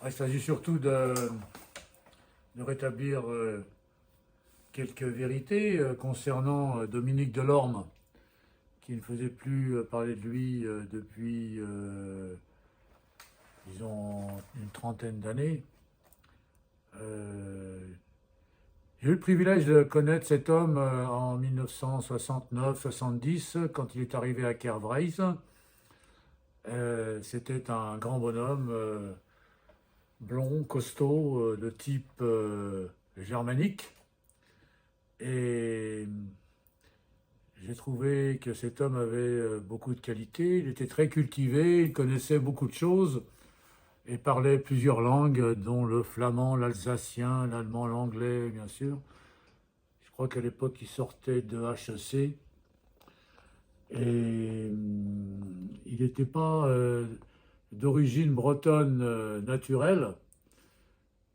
Il s'agit surtout de rétablir quelques vérités concernant Dominique Delorme, qui ne faisait plus parler de lui depuis, disons, une trentaine d'années. Euh, j'ai eu le privilège de connaître cet homme en 1969-70, quand il est arrivé à Kervreis. C'était un grand bonhomme, blond, costaud, de type germanique. Et j'ai trouvé que cet homme avait beaucoup de qualités. Il était très cultivé, il connaissait beaucoup de choses et parlait plusieurs langues, dont le flamand, l'alsacien, l'allemand, l'anglais, bien sûr. Je crois qu'à l'époque, il sortait de HEC. Et il n'était pas d'origine bretonne naturelle,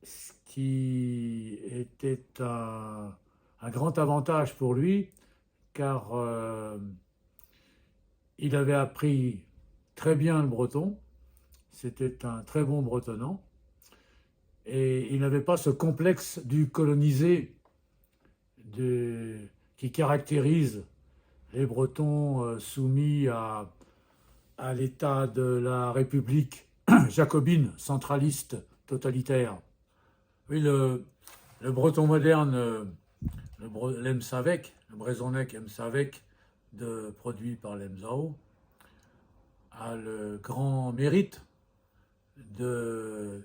ce qui était un grand avantage pour lui, car il avait appris très bien le breton, c'était un très bon bretonnant, et il n'avait pas ce complexe du colonisé qui caractérise les Bretons soumis à l'état de la République jacobine, centraliste, totalitaire. Oui, le breton moderne, l'Emsavec, le Brezonec Emsavec, produit par l'Emzao, a le grand mérite de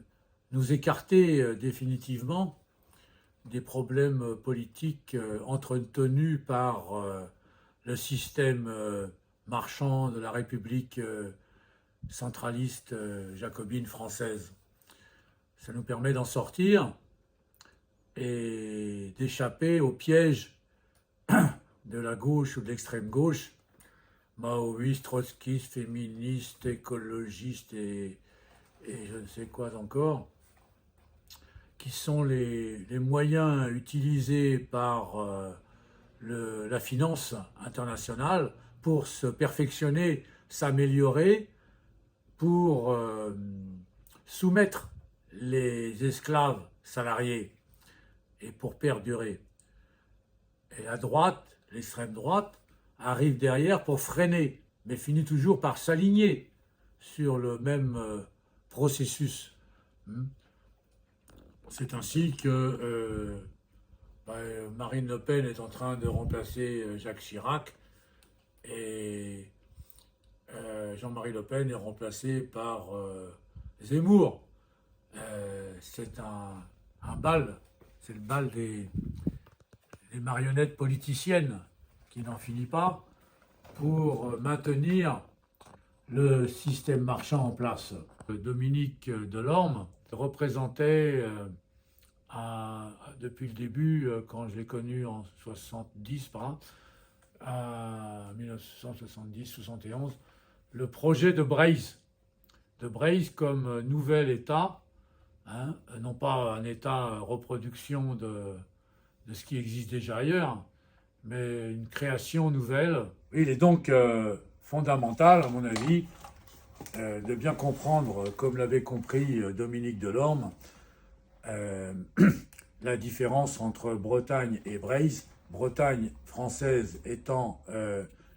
nous écarter définitivement des problèmes politiques entretenus par le système marchand de la République centraliste jacobine française. Ça nous permet d'en sortir et d'échapper au piège de la gauche ou de l'extrême gauche, maoïste, trotskiste, féministe, écologiste et je ne sais quoi encore, qui sont les moyens utilisés par la finance internationale pour se perfectionner, s'améliorer, pour soumettre les esclaves salariés et pour perdurer. Et la droite, l'extrême droite, arrive derrière pour freiner, mais finit toujours par s'aligner sur le même processus. C'est ainsi que Marine Le Pen est en train de remplacer Jacques Chirac et Jean-Marie Le Pen est remplacé par Zemmour. C'est un bal, c'est le bal des marionnettes politiciennes qui n'en finit pas pour maintenir le système marchand en place. Dominique Delorme représentait depuis le début, quand je l'ai connu en 70, à 1970-71, le projet de Braize comme nouvel État, hein, non pas un État reproduction de ce qui existe déjà ailleurs, mais une création nouvelle. Il est donc fondamental, à mon avis, de bien comprendre, comme l'avait compris Dominique Delorme, la différence entre Bretagne et Braize. Bretagne française étant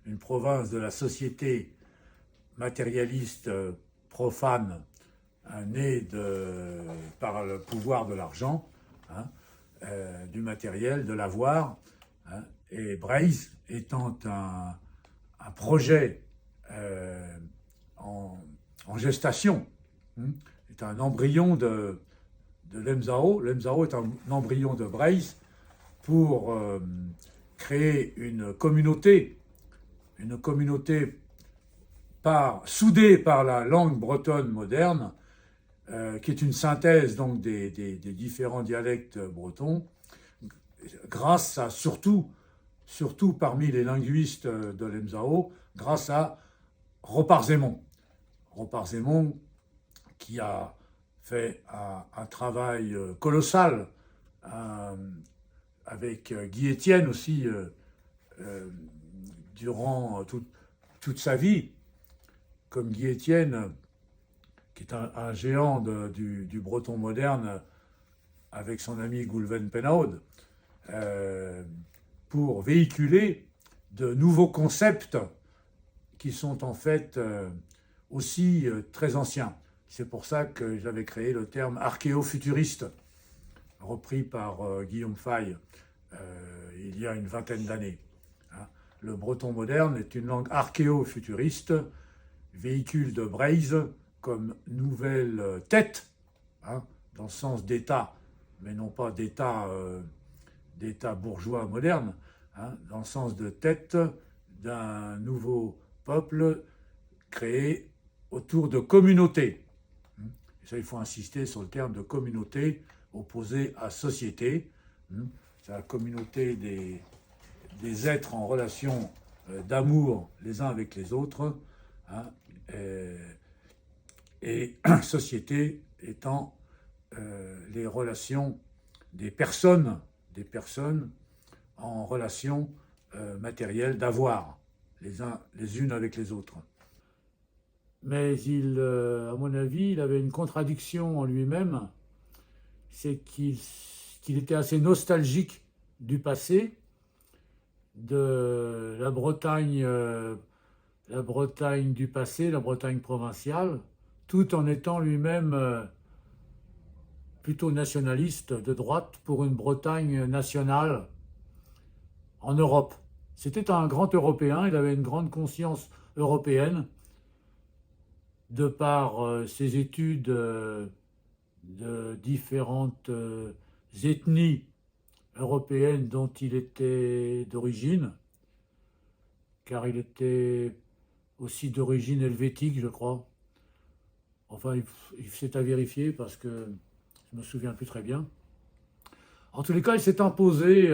une province de la société matérialiste profane, née par le pouvoir de l'argent, hein, du matériel, de l'avoir, hein, et Braize étant un projet en gestation, hein, est un embryon de l'Emzao. L'Emzao est un embryon de Braize pour créer une communauté soudée par la langue bretonne moderne, qui est une synthèse donc des différents dialectes bretons, grâce à surtout parmi les linguistes de l'Emzao, grâce à Ropar-Zemon. Ropar-Zemon qui a fait un travail colossal avec Guy Etienne aussi durant toute sa vie. Comme Guy Etienne, qui est un géant du breton moderne, avec son ami Goulven Pennaud, pour véhiculer de nouveaux concepts qui sont en fait aussi très anciens. C'est pour ça que j'avais créé le terme archéofuturiste, repris par Guillaume Fay il y a une vingtaine d'années. Hein. Le breton moderne est une langue archéofuturiste, véhicule de Braise comme nouvelle tête, hein, dans le sens d'État, mais non pas d'État bourgeois moderne, hein, dans le sens de tête d'un nouveau peuple créé autour de communautés. Et ça, il faut insister sur le terme de communauté opposé à société. C'est la communauté des êtres en relation d'amour les uns avec les autres, hein, et société étant les relations des personnes en relation matérielle d'avoir les unes avec les autres. Mais à mon avis, il avait une contradiction en lui-même, c'est qu'il était assez nostalgique du passé, de la Bretagne du passé, la Bretagne provinciale, tout en étant lui-même plutôt nationaliste de droite pour une Bretagne nationale en Europe. C'était un grand Européen, il avait une grande conscience européenne, de par ses études de différentes ethnies européennes dont il était d'origine, car il était aussi d'origine helvétique, je crois. Enfin, c'est à vérifier parce que je ne me souviens plus très bien. En tous les cas, il s'est imposé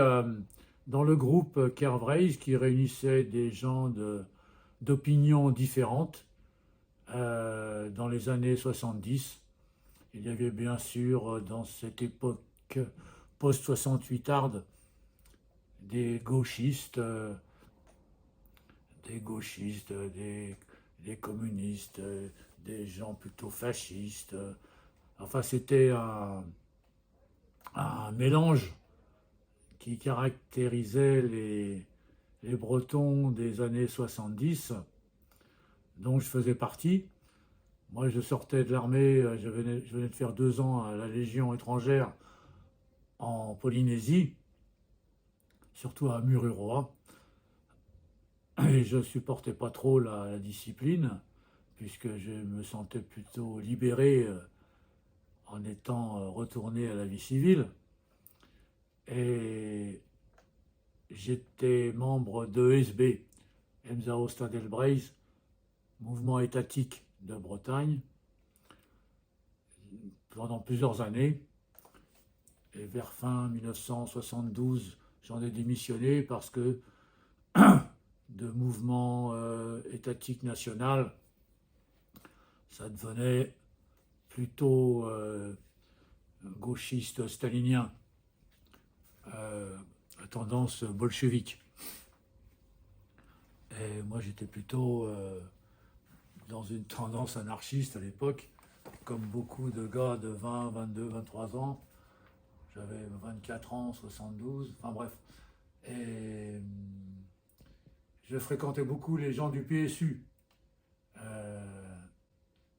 dans le groupe Kervreis, qui réunissait des gens d'opinions différentes dans les années 70. Il y avait bien sûr dans cette époque post-68arde des gauchistes, des communistes, des gens plutôt fascistes. Enfin, c'était un mélange qui caractérisait les Bretons des années 70, dont je faisais partie. Moi, je sortais de l'armée, je venais de faire 2 ans à la Légion étrangère en Polynésie, surtout à Mururoa. Et je ne supportais pas trop la discipline, puisque je me sentais plutôt libéré en étant retourné à la vie civile. Et j'étais membre de ESB, Emzao Stadelbreis, mouvement étatique de Bretagne, pendant plusieurs années. Et vers fin 1972, j'en ai démissionné parce que de mouvement étatique national, ça devenait plutôt gauchiste stalinien, à tendance bolchevique. Et moi, j'étais plutôt dans une tendance anarchiste à l'époque, comme beaucoup de gars de 20, 22, 23 ans. J'avais 24 ans, 72, enfin bref. Et je fréquentais beaucoup les gens du PSU.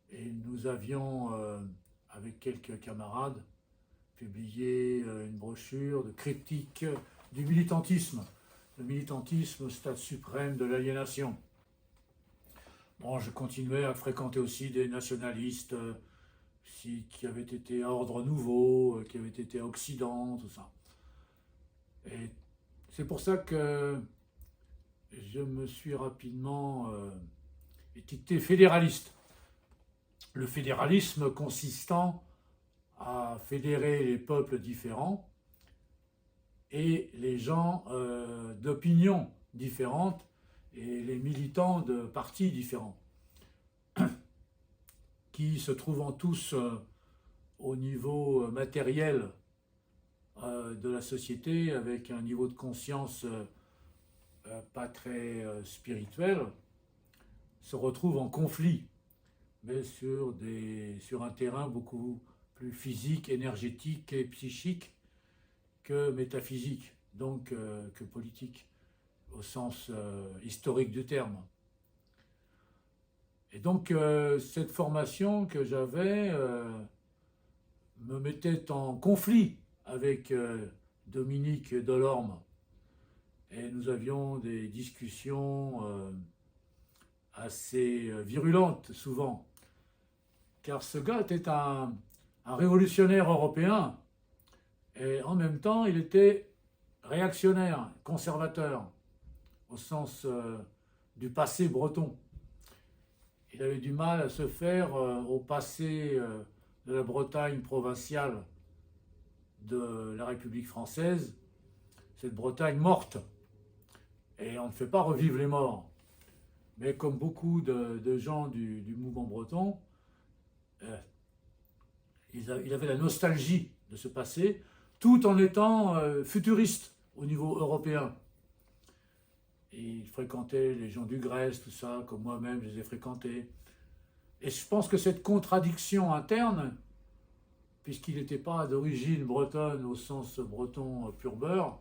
Et nous avions, avec quelques camarades, publié une brochure de critique du militantisme. Le militantisme, stade suprême de l'aliénation. Bon, je continuais à fréquenter aussi des nationalistes qui avaient été à Ordre Nouveau, qui avaient été à Occident, tout ça. Et c'est pour ça que je me suis rapidement étiqueté fédéraliste. Le fédéralisme consistant à fédérer les peuples différents et les gens d'opinions différentes et les militants de partis différents, qui se trouvant tous au niveau matériel de la société, avec un niveau de conscience pas très spirituel, se retrouvent en conflit mais sur un terrain beaucoup plus physique, énergétique et psychique que métaphysique, donc que politique, au sens historique du terme. Et donc cette formation que j'avais me mettait en conflit avec Dominique Delorme. Et nous avions des discussions assez virulentes souvent. Car ce gars était un révolutionnaire européen et en même temps il était réactionnaire, conservateur, au sens du passé breton. Il avait du mal à se faire au passé de la Bretagne provinciale de la République française, cette Bretagne morte. Et on ne fait pas revivre les morts. Mais comme beaucoup de gens du mouvement breton, il avait la nostalgie de ce passé, tout en étant futuriste au niveau européen. Et il fréquentait les gens du Grèce, tout ça, comme moi-même je les ai fréquentés. Et je pense que cette contradiction interne, puisqu'il n'était pas d'origine bretonne au sens breton pur beurre,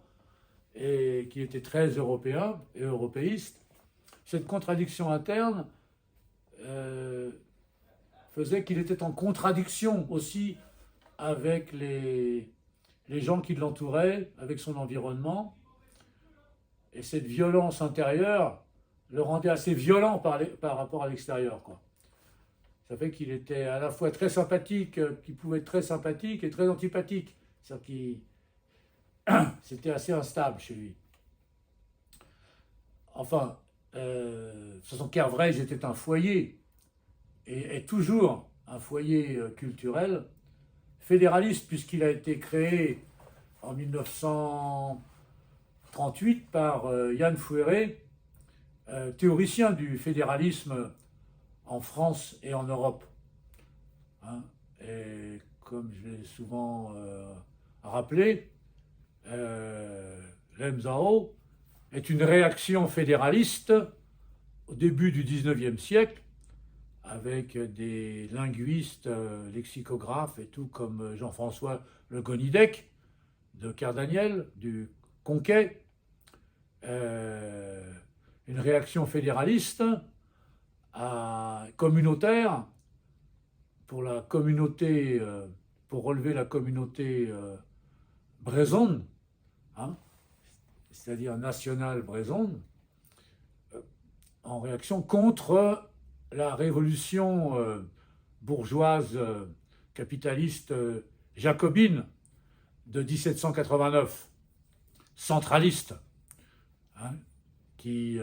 et qu'il était très européen et européiste, cette contradiction interne faisait qu'il était en contradiction aussi avec les gens qui l'entouraient, avec son environnement. Et cette violence intérieure le rendait assez violent par rapport à l'extérieur, quoi. Ça fait qu'il était à la fois très sympathique, qu'il pouvait être très sympathique et très antipathique. C'est-à-dire qu'il c'était assez instable chez lui. Enfin, de toute façon, Kervrège était un foyer, et est toujours un foyer culturel, fédéraliste, puisqu'il a été créé en 1938 par Yann Fouéré, théoricien du fédéralisme en France et en Europe. Hein. Et comme je l'ai souvent rappelé, l'EMSAO est une réaction fédéraliste au début du 19e siècle, avec des linguistes, lexicographes et tout, comme Jean-François Le Gonidec, de Kerdaniel, du Conquet, une réaction fédéraliste communautaire pour la communauté, pour relever la communauté brésonne, hein, c'est-à-dire nationale brésonne, en réaction contre la révolution bourgeoise capitaliste jacobine de 1789, centraliste, hein, qui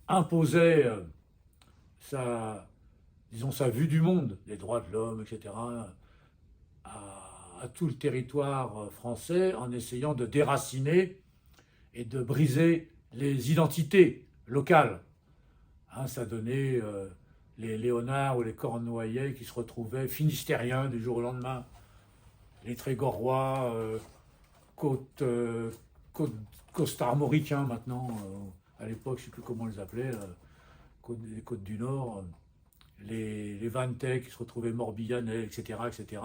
imposait sa vue du monde, les droits de l'homme, etc., à tout le territoire français, en essayant de déraciner et de briser les identités locales. Hein, ça donnait les Léonards ou les Cornouaillais qui se retrouvaient finistériens du jour au lendemain, les Trégorois, Côte-Armoricains maintenant, à l'époque je ne sais plus comment on les appelait, les Côtes du Nord, les Vantais qui se retrouvaient Morbihanais, etc., etc.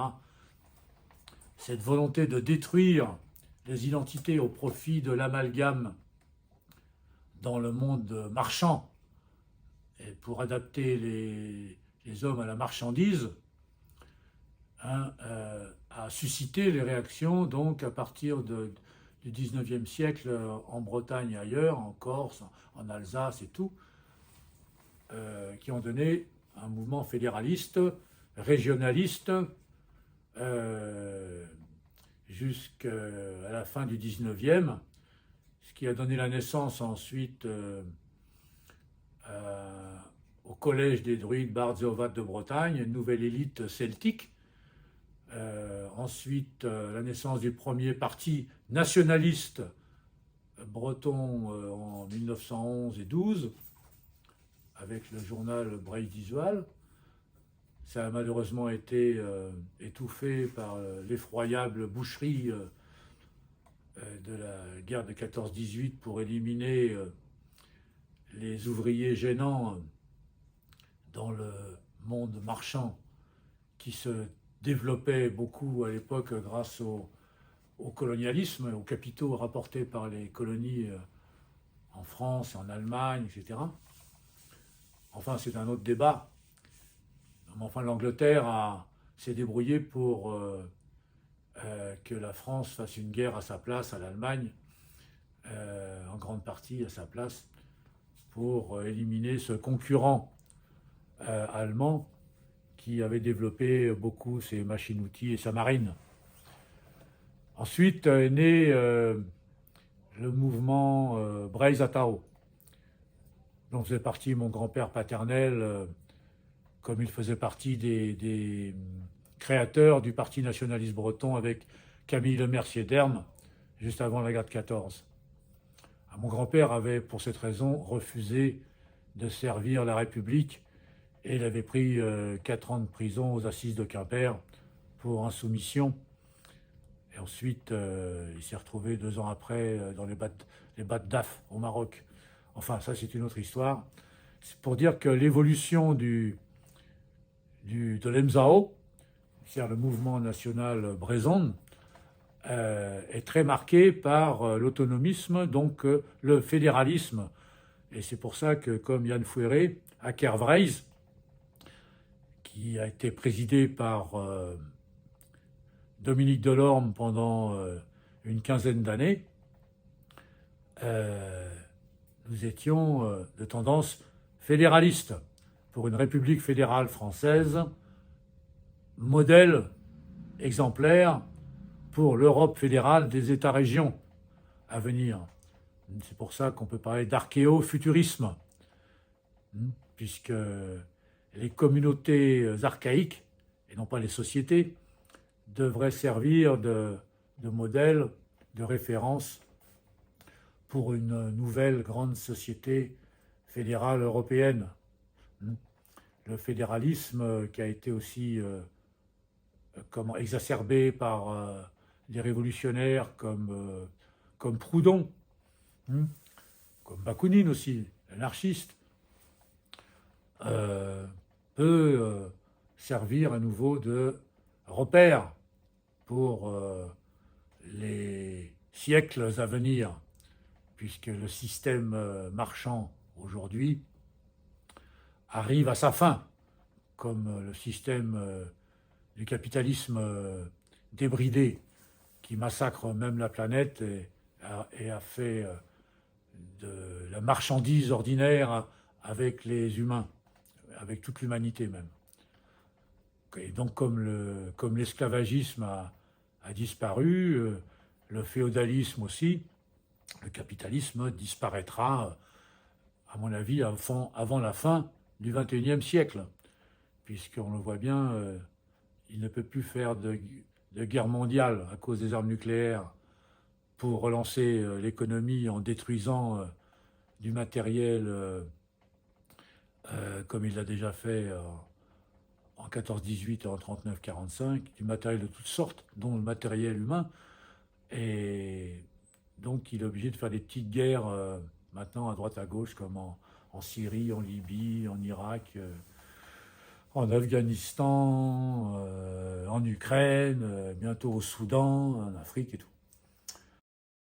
Cette volonté de détruire les identités au profit de l'amalgame dans le monde marchand, et pour adapter les hommes à la marchandise, hein, a suscité les réactions donc à partir du 19e siècle en Bretagne et ailleurs, en Corse, en Alsace et tout, qui ont donné un mouvement fédéraliste, régionaliste, jusqu'à la fin du 19e, ce qui a donné la naissance ensuite au Collège des druides bardes et ovates de Bretagne, une nouvelle élite celtique. Ensuite, la naissance du premier parti nationaliste breton en 1911 et 12, avec le journal Bréil-Dizoal. Ça a malheureusement été étouffé par l'effroyable boucherie de la guerre de 14-18 pour éliminer les ouvriers gênants dans le monde marchand qui se développait beaucoup à l'époque grâce au colonialisme, aux capitaux rapportés par les colonies en France, en Allemagne, etc. Enfin, c'est un autre débat. Enfin, l'Angleterre s'est débrouillée pour que la France fasse une guerre à sa place à l'Allemagne, en grande partie à sa place, pour éliminer ce concurrent allemand qui avait développé beaucoup ses machines-outils et sa marine. Ensuite est né le mouvement Breizh-Atao, dont faisait partie mon grand-père paternel, comme il faisait partie des créateurs du Parti nationaliste breton avec Camille Le Mercier-Derme, juste avant la guerre de 14. Mon grand-père avait, pour cette raison, refusé de servir la République et il avait pris 4 ans de prison aux assises de Quimper pour insoumission. Et ensuite, il s'est retrouvé 2 ans après dans les battes d'Af au Maroc. Enfin, ça, c'est une autre histoire. C'est pour dire que l'évolution de l'EMSAO, c'est-à-dire le mouvement national bréson, est très marquée par l'autonomisme, donc le fédéralisme. Et c'est pour ça que, comme Yann Fouéré, à Kervreis, qui a été présidé par Dominique Delorme pendant une quinzaine d'années, nous étions de tendance fédéraliste pour une république fédérale française, modèle exemplaire pour l'Europe fédérale des États-régions à venir. C'est pour ça qu'on peut parler d'archéofuturisme, puisque les communautés archaïques, et non pas les sociétés, devraient servir de modèle, de référence pour une nouvelle grande société fédérale européenne. Le fédéralisme qui a été aussi exacerbé par des révolutionnaires comme Proudhon, comme Bakounine aussi, l'anarchiste, peut servir à nouveau de repère pour les siècles à venir, puisque le système marchand aujourd'hui arrive à sa fin, comme le système du capitalisme débridé qui massacre même la planète et a fait de la marchandise ordinaire avec les humains, avec toute l'humanité même. Et donc comme l'esclavagisme a disparu, le féodalisme aussi, le capitalisme disparaîtra, à mon avis, avant la fin du XXIe siècle, puisqu'on le voit bien, il ne peut plus faire de guerre mondiale à cause des armes nucléaires pour relancer l'économie en détruisant du matériel comme il l'a déjà fait en 14-18 et en 39-45, du matériel de toutes sortes, dont le matériel humain. Et donc il est obligé de faire des petites guerres maintenant à droite à gauche, comme en Syrie, en Libye, en Irak, en Afghanistan, en Ukraine, bientôt au Soudan, en Afrique et tout.